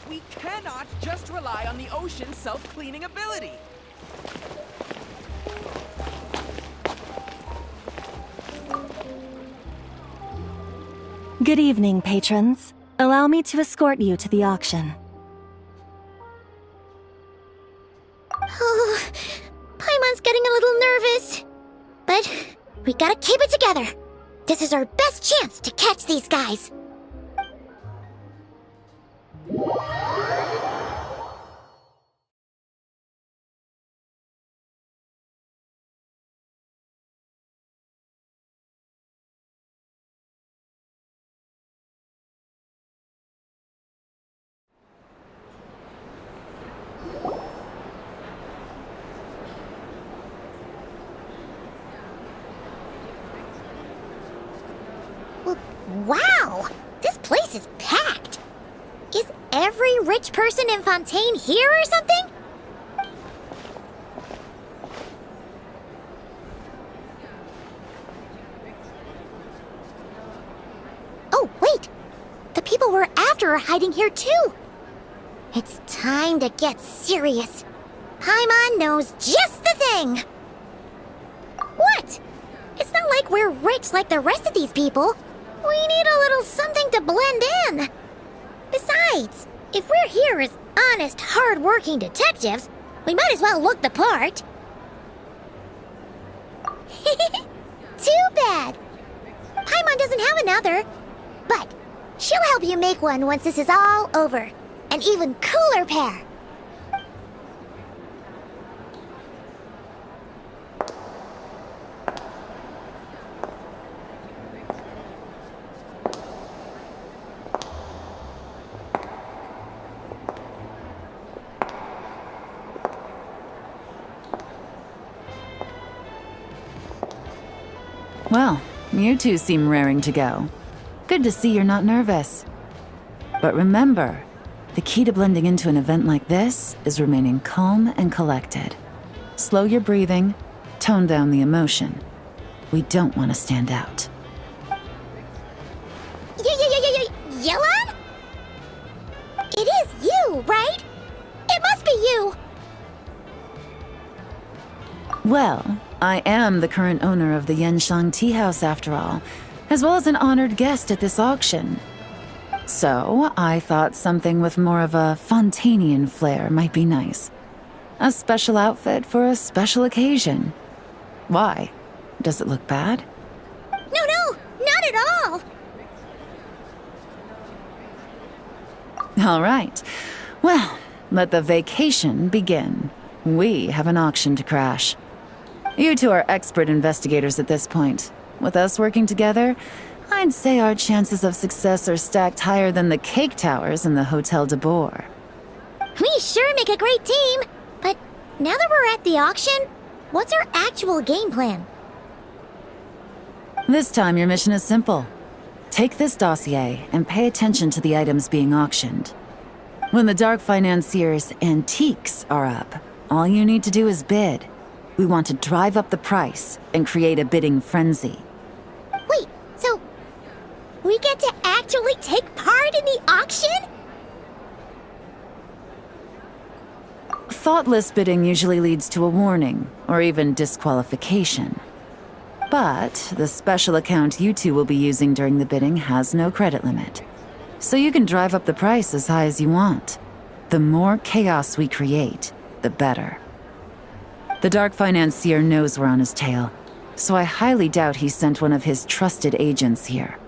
We cannot just rely on the ocean's self-cleaning ability. Good evening, patrons. Allow me to escort you to the auction. Oh, Paimon's getting a little nervous. But we gotta keep it together. This is our best chance to catch these guys. Wow! This place is packed! Is every rich person in Fontaine here or something? Oh, wait! The people we're after are hiding here too! It's time to get serious. Paimon knows just the thing! What? It's not like we're rich like the rest of these people. We need a little something to blend in. Besides, if we're here as honest, hard-working detectives, we might as well look the part. Too bad. Paimon doesn't have another. But she'll help you make one once this is all over. An even cooler pair. Well, you two seem raring to go. Good to see you're not nervous. But remember, the key to blending into an event like this is remaining calm and collected. Slow your breathing, tone down the emotion. We don't want to stand out. Yelan? It is you, right? It must be you! Well, I am the current owner of the Genshin Tea House after all, as well as an honored guest at this auction. So, I thought something with more of a Fontainian flair might be nice. A special outfit for a special occasion. Why? Does it look bad? No, not at all! All right. Well, let the vacation begin. We have an auction to crash. You two are expert investigators at this point. With us working together, I'd say our chances of success are stacked higher than the cake towers in the Hotel de Boer. We sure make a great team. But now that we're at the auction, what's our actual game plan? This time your mission is simple. Take this dossier and pay attention to the items being auctioned. When the Dark Financier's antiques are up, all you need to do is bid. We want to drive up the price and create a bidding frenzy. Wait, so we get to actually take part in the auction? Thoughtless bidding usually leads to a warning, or even disqualification. But the special account you two will be using during the bidding has no credit limit. So you can drive up the price as high as you want. The more chaos we create, the better. The Dark Financier knows we're on his tail, so I highly doubt he sent one of his trusted agents here.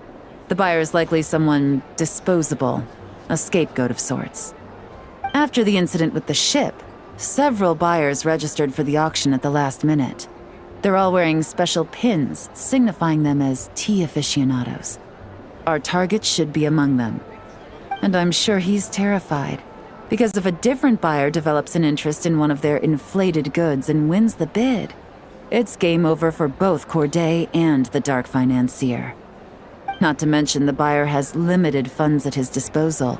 The buyer is likely someone disposable, a scapegoat of sorts. After the incident with the ship, several buyers registered for the auction at the last minute. They're all wearing special pins, signifying them as tea aficionados. Our target should be among them. And I'm sure he's terrified, because if a different buyer develops an interest in one of their inflated goods and wins the bid, it's game over for both Corday and the Dark Financier. Not to mention the buyer has limited funds at his disposal.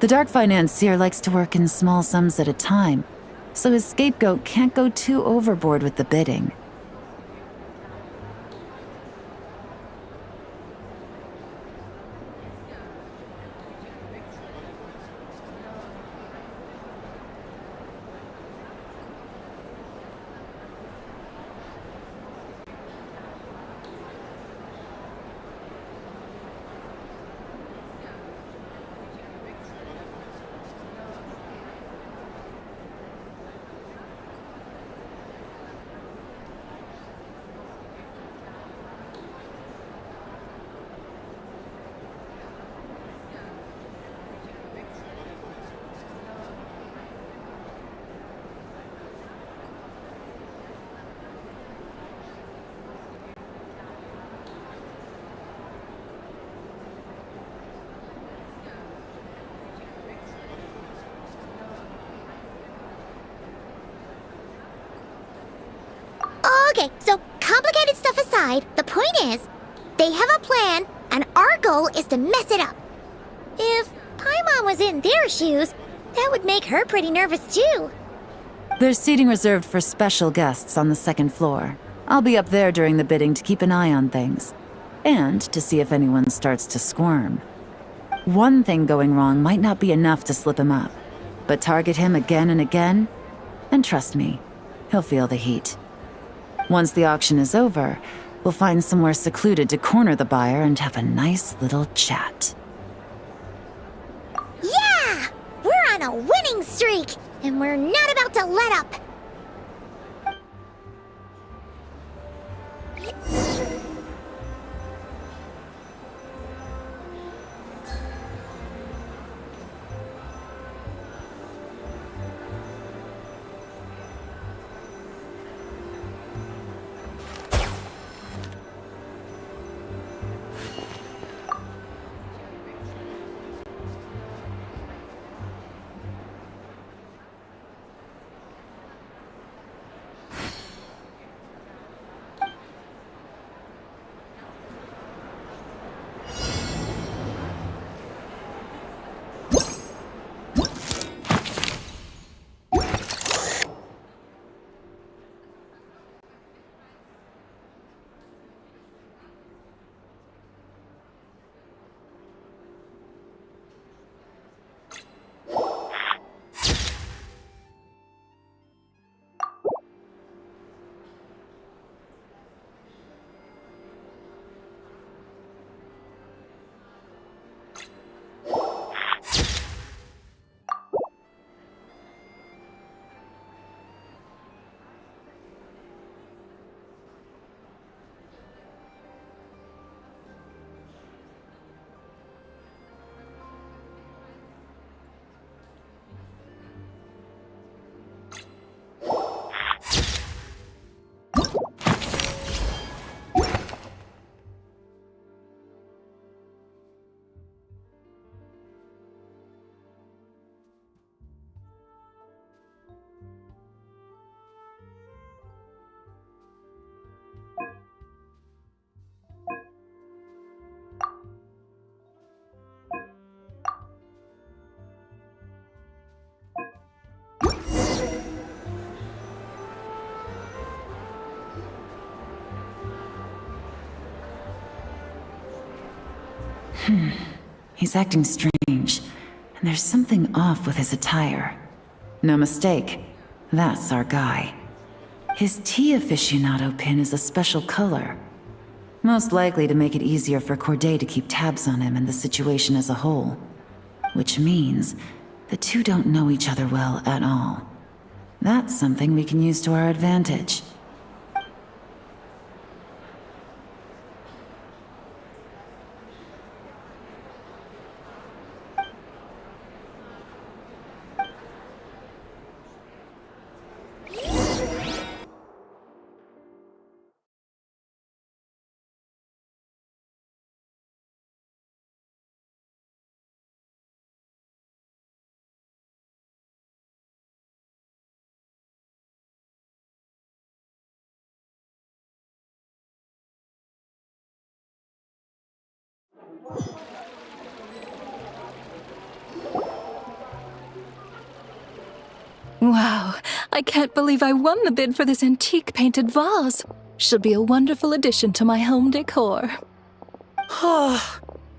The Dark Financier likes to work in small sums at a time, so his scapegoat can't go too overboard with the bidding. Okay, so complicated stuff aside, the point is, they have a plan, and our goal is to mess it up. If Paimon was in their shoes, that would make her pretty nervous too. There's seating reserved for special guests on the second floor. I'll be up there during the bidding to keep an eye on things, and to see if anyone starts to squirm. One thing going wrong might not be enough to slip him up, but target him again and again, and trust me, he'll feel the heat. Once the auction is over, we'll find somewhere secluded to corner the buyer and have a nice little chat. Yeah! We're on a winning streak, and we're not about to let up. He's acting strange, and there's something off with his attire. No mistake, that's our guy. His tea aficionado pin is a special color. Most likely to make it easier for Corday to keep tabs on him and the situation as a whole. Which means the two don't know each other well at all. That's something we can use to our advantage. Wow, I can't believe I won the bid for this antique painted vase. Should be a wonderful addition to my home decor.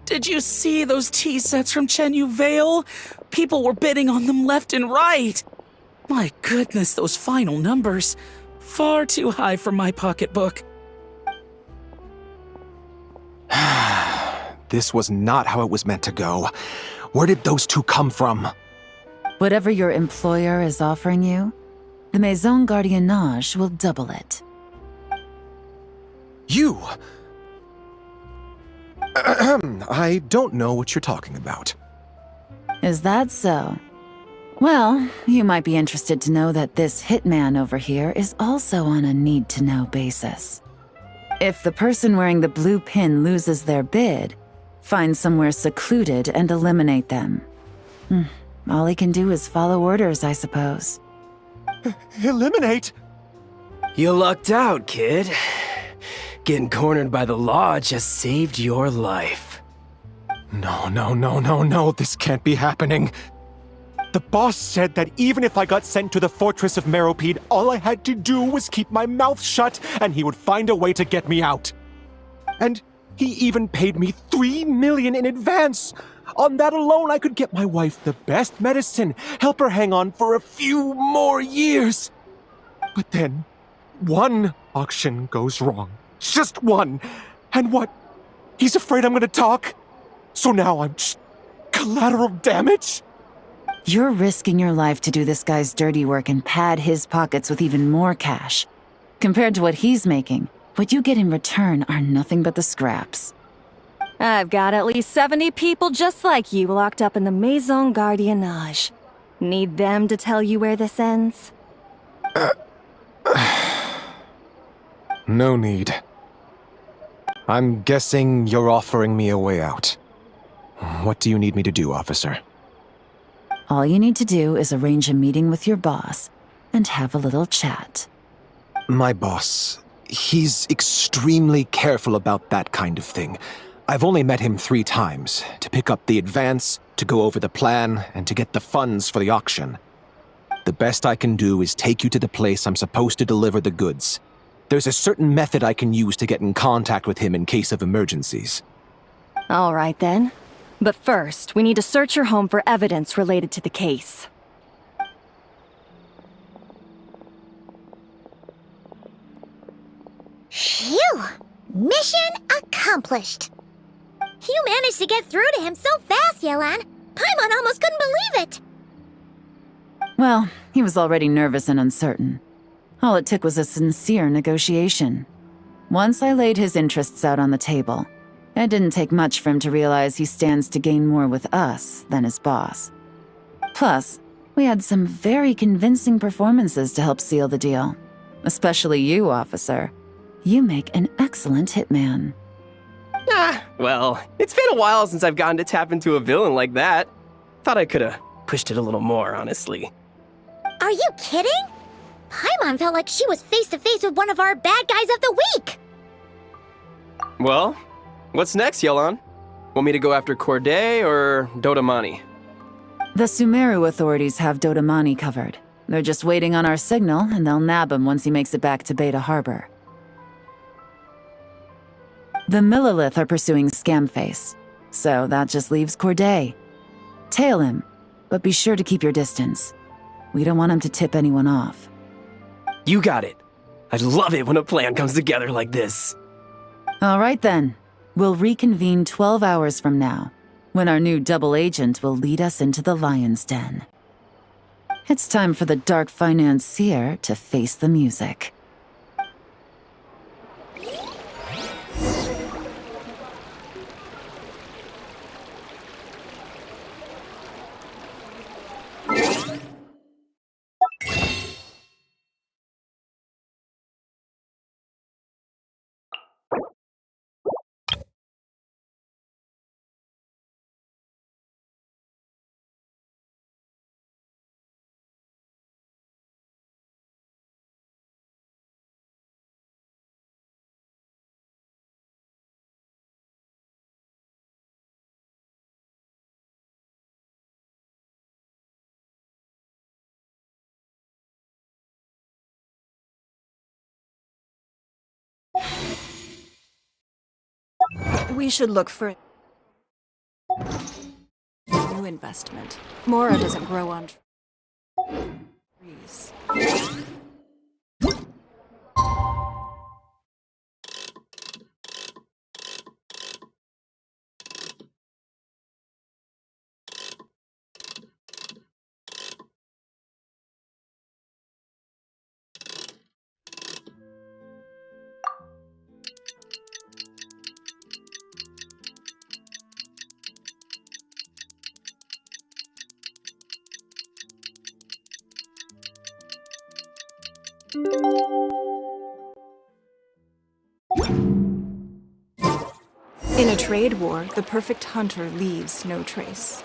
Did you see those tea sets from Chenyu Vale? People were bidding on them left and right. My goodness, those final numbers. Far too high for my pocketbook. This was not how it was meant to go. Where did those two come from? Whatever your employer is offering you, the Maison Gardiennage will double it. You! I don't know what you're talking about. Is that so? Well, you might be interested to know that this hitman over here is also on a need-to-know basis. If the person wearing the blue pin loses their bid, find somewhere secluded and eliminate them. All he can do is follow orders, I suppose. Eliminate? You lucked out, kid. Getting cornered by the law just saved your life. No, this can't be happening. The boss said that even if I got sent to the fortress of Meropide, all I had to do was keep my mouth shut and he would find a way to get me out. And he even paid me 3 million in advance. On that alone, I could get my wife the best medicine, help her hang on for a few more years. But then, one auction goes wrong. Just one. And what? He's afraid I'm gonna talk? So now I'm just collateral damage? You're risking your life to do this guy's dirty work and pad his pockets with even more cash. Compared to what he's making, what you get in return are nothing but the scraps. I've got at least 70 people just like you locked up in the Maison Gardiennage. Need them to tell you where this ends? No need. I'm guessing you're offering me a way out. What do you need me to do, officer? All you need to do is arrange a meeting with your boss and have a little chat. My boss, he's extremely careful about that kind of thing. I've only met him 3 times, to pick up the advance, to go over the plan, and to get the funds for the auction. The best I can do is take you to the place I'm supposed to deliver the goods. There's a certain method I can use to get in contact with him in case of emergencies. All right then. But first, we need to search your home for evidence related to the case. Phew! Mission accomplished. You managed to get through to him so fast, Yelan. Paimon almost couldn't believe it. Well, he was already nervous and uncertain. All it took was a sincere negotiation. Once I laid his interests out on the table, it didn't take much for him to realize he stands to gain more with us than his boss. Plus, we had some very convincing performances to help seal the deal. Especially you, officer. You make an excellent hitman. Well, it's been a while since I've gotten to tap into a villain like that. Thought I could've pushed it a little more, honestly. Are you kidding? Paimon felt like she was face to face with one of our bad guys of the week. Well, what's next, Yelan? Want me to go after Corday or Dodamani? The Sumeru authorities have Dodamani covered. They're just waiting on our signal, and they'll nab him once he makes it back to Beta Harbor. The Millilith are pursuing Scamface. So that just leaves Corday. Tail him, but be sure to keep your distance. We don't want him to tip anyone off. You got it. I love it when a plan comes together like this. All right then. We'll reconvene 12 hours from now, when our new double agent will lead us into the lion's den. It's time for the dark financier to face the music. We should look for new investment. Mora doesn't grow on trees. In a trade war, the perfect hunter leaves no trace.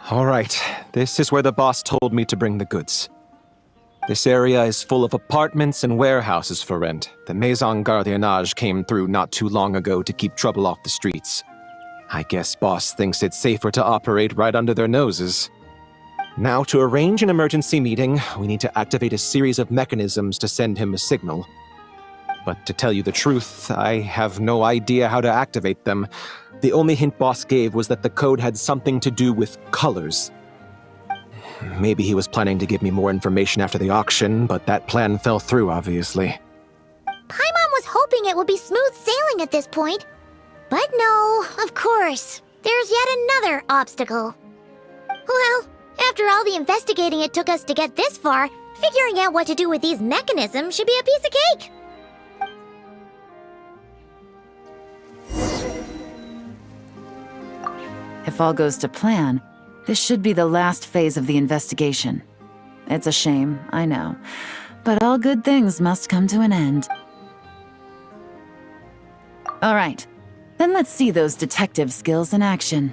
All right, this is where the boss told me to bring the goods. This area is full of apartments and warehouses for rent. The Maison Gardiennage came through not too long ago to keep trouble off the streets. I guess boss thinks it's safer to operate right under their noses. Now, to arrange an emergency meeting, we need to activate a series of mechanisms to send him a signal. But to tell you the truth, I have no idea how to activate them. The only hint boss gave was that the code had something to do with colors. Maybe he was planning to give me more information after the auction, but that plan fell through, obviously. Paimon was hoping it would be smooth sailing at this point. But no, of course. There's yet another obstacle. Well, after all the investigating it took us to get this far, figuring out what to do with these mechanisms should be a piece of cake. If all goes to plan, this should be the last phase of the investigation. It's a shame, I know, but all good things must come to an end. All right, then let's see those detective skills in action.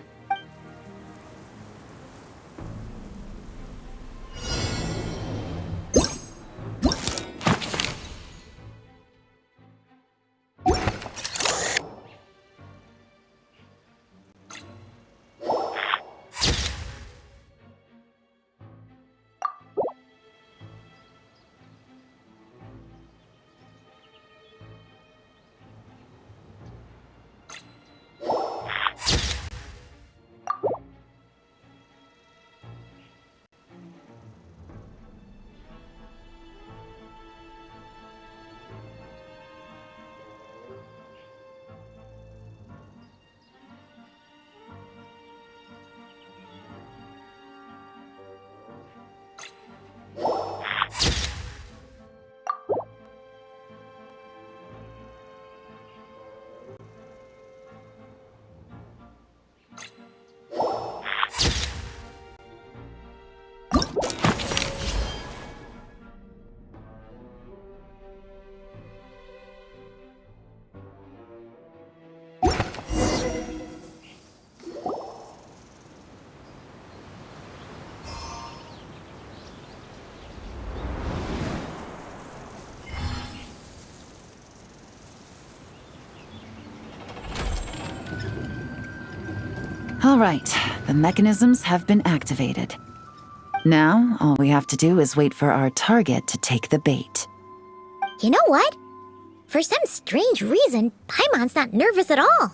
All right, the mechanisms have been activated. Now, all we have to do is wait for our target to take the bait. You know what? For some strange reason, Paimon's not nervous at all.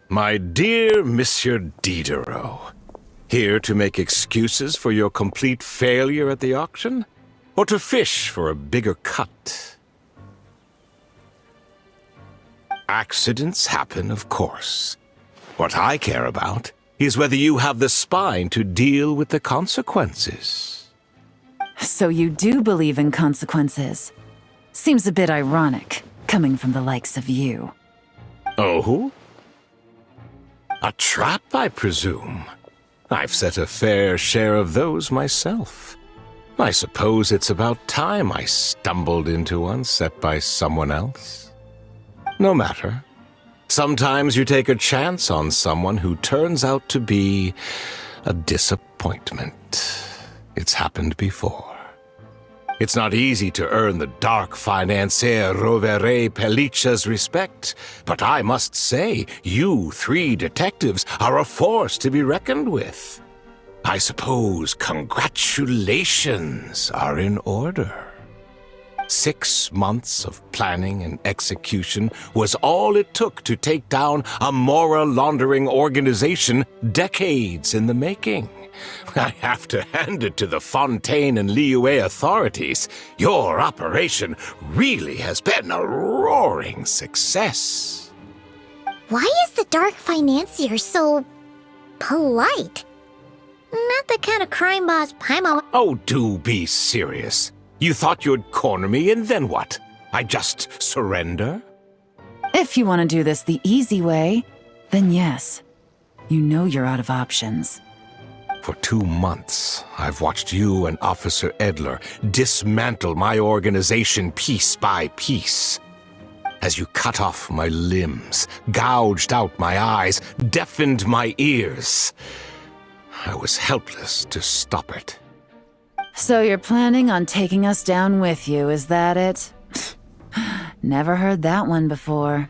My dear Monsieur Diderot, here to make excuses for your complete failure at the auction? Or to fish for a bigger cut? Accidents happen, of course. What I care about is whether you have the spine to deal with the consequences. So you do believe in consequences. Seems a bit ironic, coming from the likes of you. Oh? A trap, I presume. I've set a fair share of those myself. I suppose it's about time I stumbled into one set by someone else. No matter. Sometimes you take a chance on someone who turns out to be a disappointment. It's happened before. It's not easy to earn the dark financier Rovere Pelliccia's respect, but I must say, you three detectives are a force to be reckoned with. I suppose congratulations are in order. 6 months of planning and execution was all it took to take down a mora laundering organization decades in the making. I have to hand it to the Fontaine and Liyue authorities. Your operation really has been a roaring success. Why is the Dark Financier so polite? Not the kind of crime boss Paimon. Oh, do be serious. You thought you'd corner me and then what? I just surrender? If you want to do this the easy way, then yes. You know you're out of options. For 2 months, I've watched you and Officer Edler dismantle my organization piece by piece. As you cut off my limbs, gouged out my eyes, deafened my ears, I was helpless to stop it. So you're planning on taking us down with you, is that it? Never heard that one before.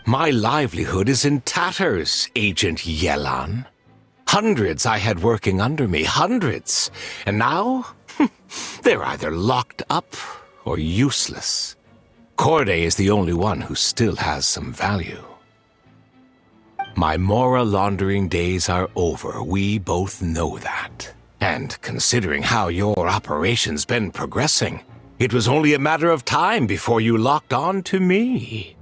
My livelihood is in tatters, Agent Yelan. Hundreds I had working under me, hundreds. And now, they're either locked up or useless. Corday is the only one who still has some value. My mora laundering days are over, we both know that. And considering how your operation's been progressing, it was only a matter of time before you locked on to me.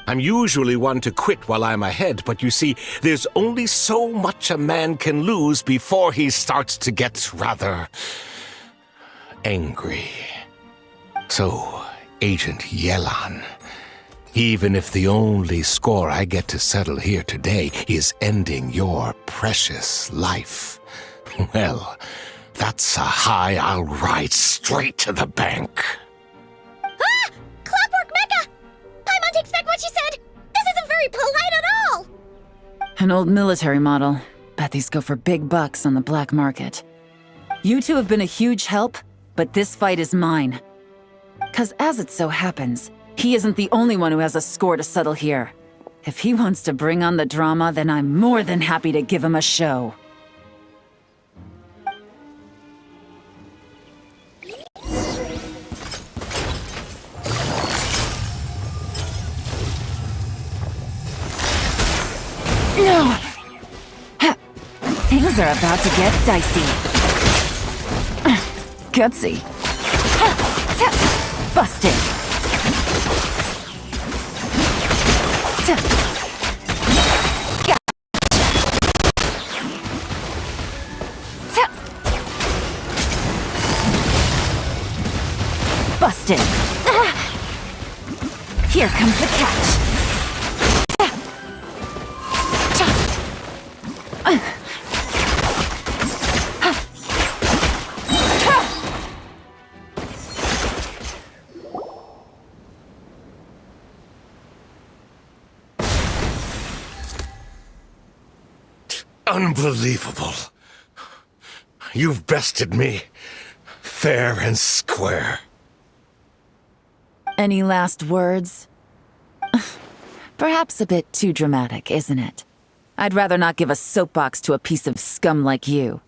I'm usually one to quit while I'm ahead, but you see, there's only so much a man can lose before he starts to get rather angry. So, Agent Yelan, even if the only score I get to settle here today is ending your precious life, well, that's a high I'll ride straight to the bank. Ah! Clockwork Mecha! Paimon takes back what she said! This isn't very polite at all! An old military model. Bet these go for big bucks on the black market. You two have been a huge help, but this fight is mine. 'Cause as it so happens, he isn't the only one who has a score to settle here. If he wants to bring on the drama, then I'm more than happy to give him a show. No! Things are about to get dicey. Gutsy. Busted. Busted. Here comes the catch. Unbelievable. You've bested me, fair and square. Any last words? Perhaps a bit too dramatic, isn't it? I'd rather not give a soapbox to a piece of scum like you.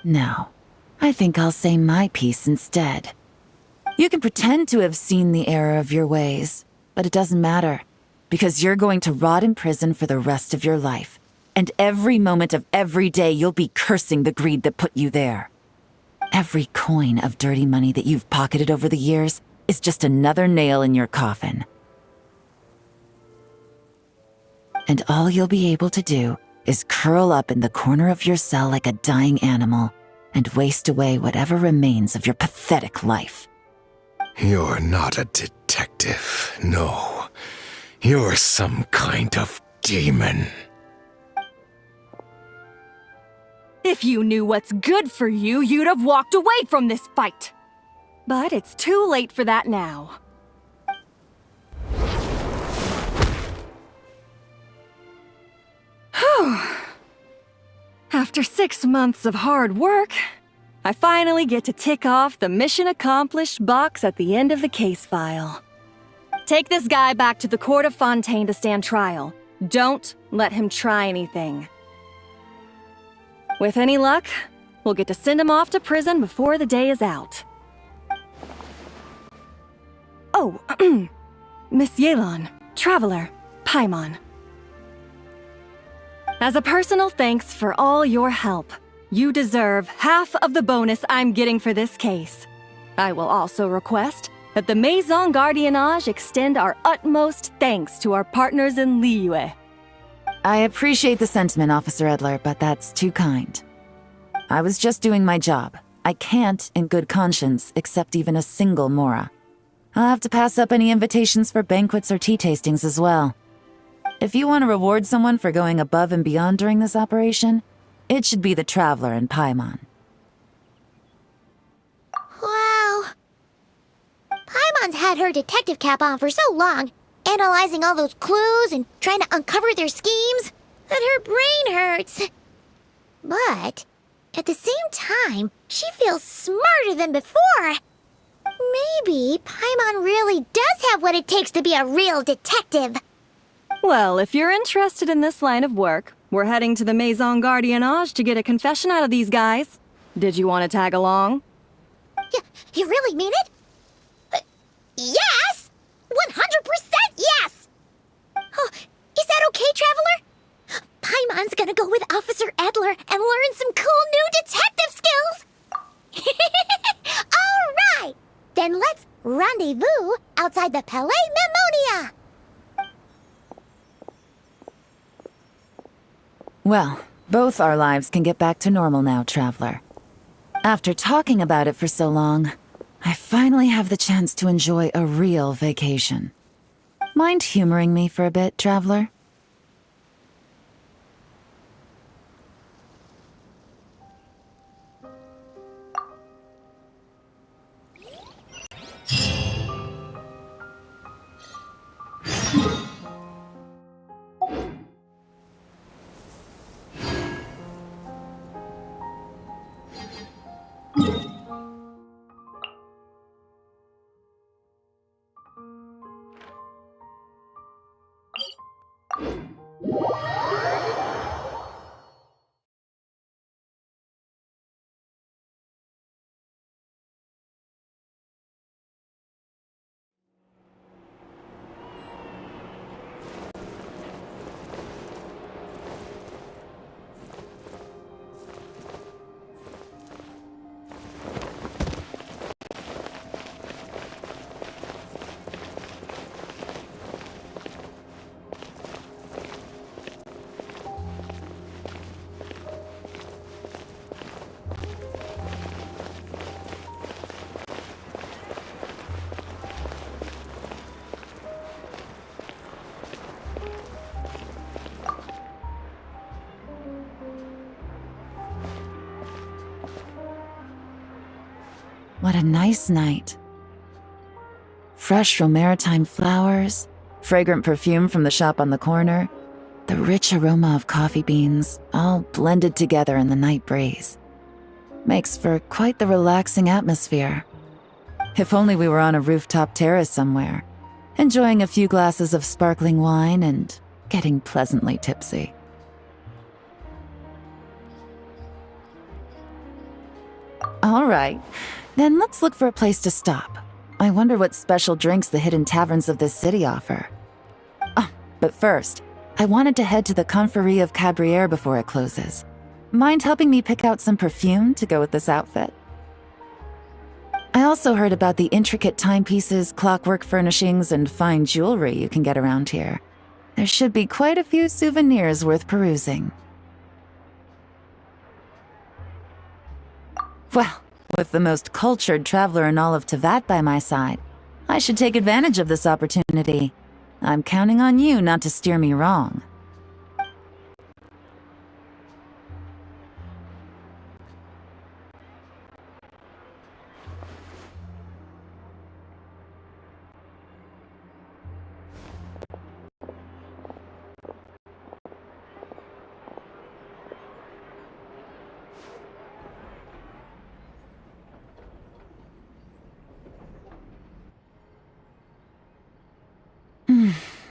No, I think I'll say my piece instead. You can pretend to have seen the error of your ways, but it doesn't matter, because you're going to rot in prison for the rest of your life, and every moment of every day you'll be cursing the greed that put you there. Every coin of dirty money that you've pocketed over the years is just another nail in your coffin. And all you'll be able to do is curl up in the corner of your cell like a dying animal and waste away whatever remains of your pathetic life. You're not a detective, no. You're some kind of demon. If you knew what's good for you, you'd have walked away from this fight. But it's too late for that now. After 6 months of hard work, I finally get to tick off the mission accomplished box at the end of the case file. Take this guy back to the court of Fontaine to stand trial. Don't let him try anything. With any luck, we'll get to send him off to prison before the day is out. Oh, Miss Yelan, Traveler, Paimon. As a personal thanks for all your help, you deserve half of the bonus I'm getting for this case. I will also request that the Maison Gardiennage extend our utmost thanks to our partners in Liyue. I appreciate the sentiment, Officer Edler, but that's too kind. I was just doing my job. I can't, in good conscience, accept even a single Mora. I'll have to pass up any invitations for banquets or tea tastings as well. If you want to reward someone for going above and beyond during this operation, it should be the Traveler and Paimon. Wow. Paimon's had her detective cap on for so long, analyzing all those clues and trying to uncover their schemes, that her brain hurts. But at the same time, she feels smarter than before. Maybe Paimon really does have what it takes to be a real detective. Well, if you're interested in this line of work, we're heading to the Maison Gardiennage to get a confession out of these guys. Did you want to tag along? You really mean it? Yes! 100% yes! Oh, is that okay, Traveler? Paimon's gonna go with Officer Edler and learn some cool new detective skills! Alright! Then let's rendezvous outside the Palais Memonia! Well, both our lives can get back to normal now, Traveler. After talking about it for so long, I finally have the chance to enjoy a real vacation. Mind humoring me for a bit, Traveler? What a nice night. Fresh from maritime flowers, fragrant perfume from the shop on the corner, The rich aroma of coffee beans, all blended together in the night breeze. Makes for quite the relaxing atmosphere. If only we were on a rooftop terrace somewhere, enjoying a few glasses of sparkling wine and getting pleasantly tipsy. All right, then let's look for a place to stop. I wonder what special drinks the hidden taverns of this city offer. Oh, but first, I wanted to head to the Confrérie of Cabriere before it closes. Mind helping me pick out some perfume to go with this outfit? I also heard about the intricate timepieces, clockwork furnishings, and fine jewelry you can get around here. There should be quite a few souvenirs worth perusing. Well, with the most cultured traveler in all of Tevat by my side, I should take advantage of this opportunity. I'm counting on you not to steer me wrong.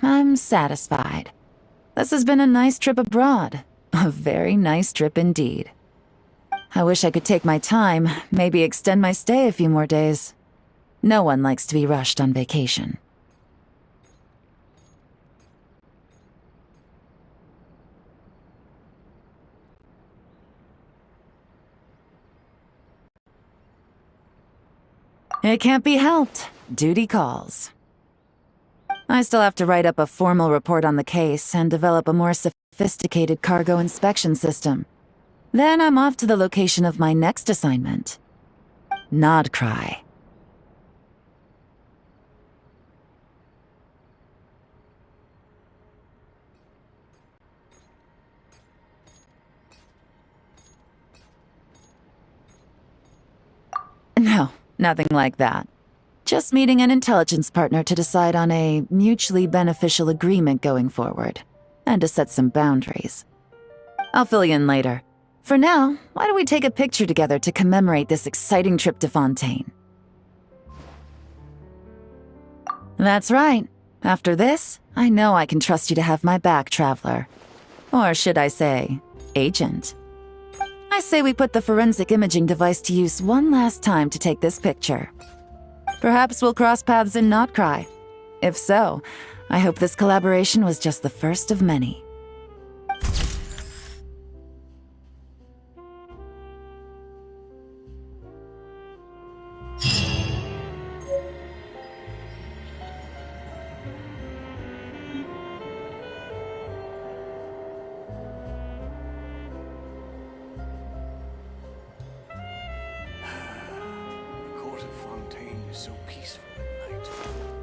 I'm satisfied. This has been a nice trip abroad. A very nice trip indeed. I wish I could take my time, maybe extend my stay a few more days. No one likes to be rushed on vacation. It can't be helped. Duty calls. I still have to write up a formal report on the case and develop a more sophisticated cargo inspection system. Then I'm off to the location of my next assignment. Nodcry. No, nothing like that. Just meeting an intelligence partner to decide on a mutually beneficial agreement going forward, and to set some boundaries. I'll fill you in later. For now, why don't we take a picture together to commemorate this exciting trip to Fontaine? That's right. After this, I know I can trust you to have my back, Traveler. Or should I say, Agent. I say we put the forensic imaging device to use one last time to take this picture. Perhaps we'll cross paths in Nodcry. If so, I hope this collaboration was just the first of many. The court of Fontaine is so peaceful at night.